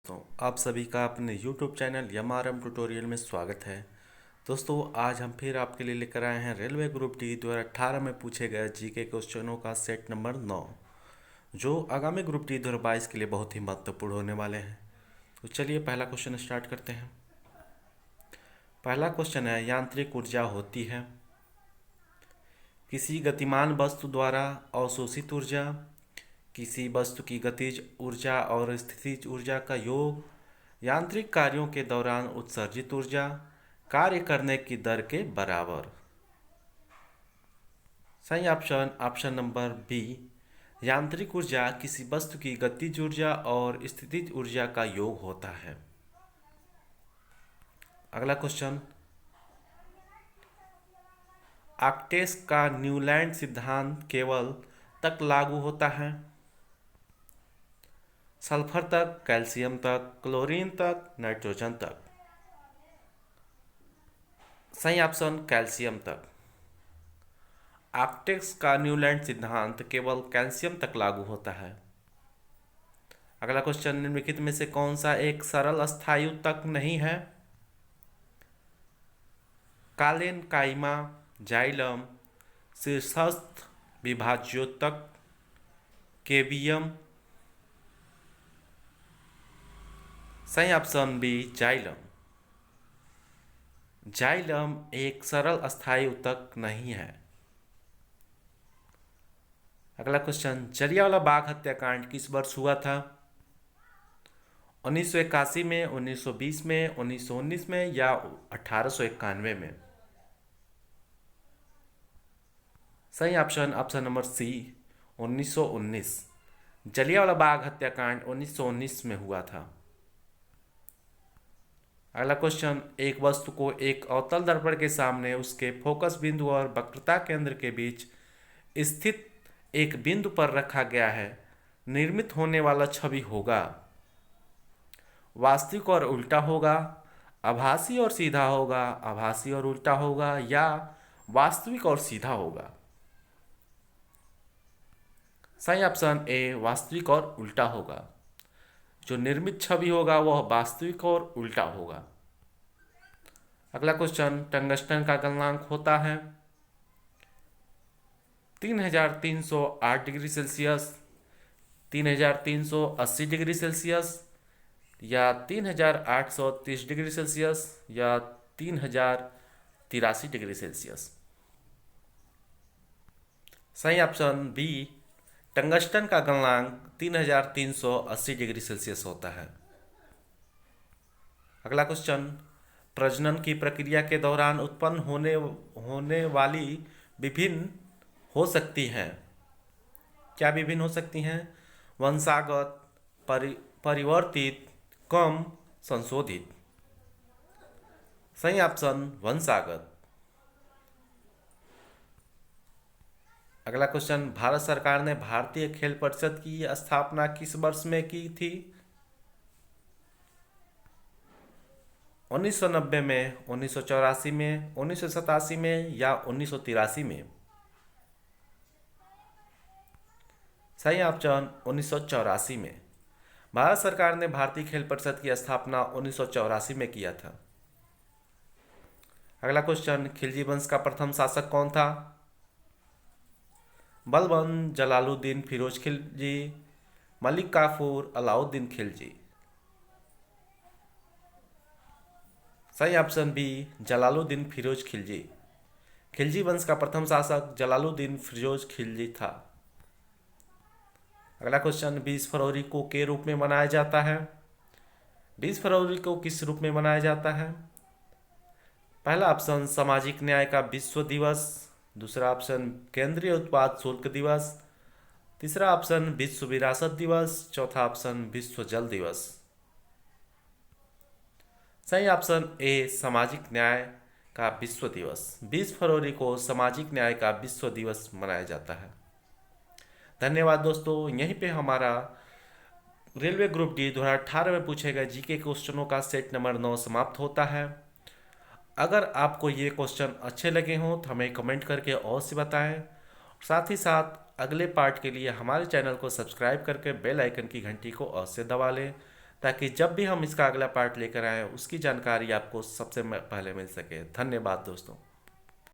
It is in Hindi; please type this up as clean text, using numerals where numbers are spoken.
तो आप सभी का अपने YouTube चैनल एमआरएम ट्यूटोरियल में स्वागत है। दोस्तों, आज हम फिर आपके लिए लेकर आए हैं रेलवे ग्रुप डी 2018 में पूछे गए जीके क्वेश्चनों का सेट नंबर 9, जो आगामी ग्रुप डी 2022 के लिए बहुत ही महत्वपूर्ण होने वाले हैं। तो चलिए पहला क्वेश्चन स्टार्ट करते हैं। पहला क्वेश्चन है, यांत्रिक ऊर्जा होती है किसी गतिमान वस्तु द्वारा अवशोषित ऊर्जा, किसी वस्तु की गतिज ऊर्जा और स्थितिज ऊर्जा का योग, यांत्रिक कार्यों के दौरान उत्सर्जित ऊर्जा, कार्य करने की दर के बराबर। सही ऑप्शन ऑप्शन नंबर बी, यांत्रिक ऊर्जा किसी वस्तु की गतिज ऊर्जा और स्थितिज ऊर्जा का योग होता है। अगला क्वेश्चन, आर्कटूस का न्यूलैंड सिद्धांत केवल तक लागू होता है? सल्फर तक, कैल्शियम तक, क्लोरीन तक, नाइट्रोजन तक। सही ऑप्शन कैल्शियम तक। आर्कटूस का न्यूलैंड सिद्धांत केवल कैल्शियम तक लागू होता है। अगला क्वेश्चन, निम्नलिखित में से कौन सा एक सरल अस्थायी ऊतक नहीं है? कालेन काइमा, जाइलम, शीर्षस्थ विभाज्योतक, केबियम। सही ऑप्शन बी, जाइलम। जाइलम एक सरल अस्थायी ऊतक नहीं है। अगला क्वेश्चन, जलियांवाला बाग हत्याकांड किस वर्ष हुआ था? 1981 में, 1920 में, 1919 में या 1891 में? सही ऑप्शन ऑप्शन नंबर सी, 1919। जलियांवाला बाग हत्याकांड 1919 में हुआ था। अगला क्वेश्चन, एक वस्तु को एक अवतल दर्पण के सामने उसके फोकस बिंदु और वक्रता केंद्र के बीच स्थित एक बिंदु पर रखा गया है। निर्मित होने वाला छवि होगा वास्तविक और उल्टा होगा, आभासी और सीधा होगा, आभासी और उल्टा होगा, या वास्तविक और सीधा होगा? सही ऑप्शन ए, वास्तविक और उल्टा होगा। जो निर्मित छवि होगा वह वास्तविक और उल्टा होगा। अगला क्वेश्चन, टंगस्टन का गलनांक होता है 3308 डिग्री सेल्सियस, 3380 डिग्री सेल्सियस, या 3830 डिग्री सेल्सियस, या 3083 डिग्री सेल्सियस? सही ऑप्शन बी, टंगस्टन का गलनांक 3380 डिग्री सेल्सियस होता है। अगला क्वेश्चन, प्रजनन की प्रक्रिया के दौरान उत्पन्न होने वाली विभिन्न हो सकती हैं। क्या विभिन्न हो सकती हैं? वंशागत, परिवर्तित, कम, संशोधित। सही ऑप्शन वंशागत। अगला क्वेश्चन, भारत सरकार ने भारतीय खेल परिषद की स्थापना किस वर्ष में की थी? 1990 में, 1984 में, 1987 में या 1983 में? सही ऑप्शन 1984 में। भारत सरकार ने भारतीय खेल परिषद की स्थापना 1984 में किया था। अगला क्वेश्चन, खिलजी वंश का प्रथम शासक कौन था? बलबन, जलालुद्दीन फिरोज खिलजी, मलिक काफूर, अलाउद्दीन खिलजी? सही ऑप्शन बी, जलालुद्दीन फिरोज खिलजी। खिलजी वंश का प्रथम शासक जलालुद्दीन फिरोज खिलजी था। अगला क्वेश्चन, 20 फरवरी को के रूप में मनाया जाता है? 20 फरवरी को किस रूप में मनाया जाता है? पहला ऑप्शन सामाजिक न्याय का विश्व दिवस, दूसरा ऑप्शन केंद्रीय उत्पाद शुल्क दिवस, तीसरा ऑप्शन विश्व विरासत दिवस, चौथा ऑप्शन विश्व जल दिवस? सही ऑप्शन ए, सामाजिक न्याय का विश्व दिवस। 20 फरवरी को सामाजिक न्याय का विश्व दिवस मनाया जाता है। धन्यवाद दोस्तों, यहीं पे हमारा रेलवे ग्रुप डी 2018 में पूछे गए जीके क्वेश्चनों का सेट नंबर 9 समाप्त होता है। अगर आपको ये क्वेश्चन अच्छे लगे हों तो हमें कमेंट करके अवश्य बताएं। साथ ही साथ अगले पार्ट के लिए हमारे चैनल को सब्सक्राइब करके बेल आइकन की घंटी को अवश्य दबा लें, ताकि जब भी हम इसका अगला पार्ट लेकर आएँ उसकी जानकारी आपको सबसे पहले मिल सके। धन्यवाद दोस्तों।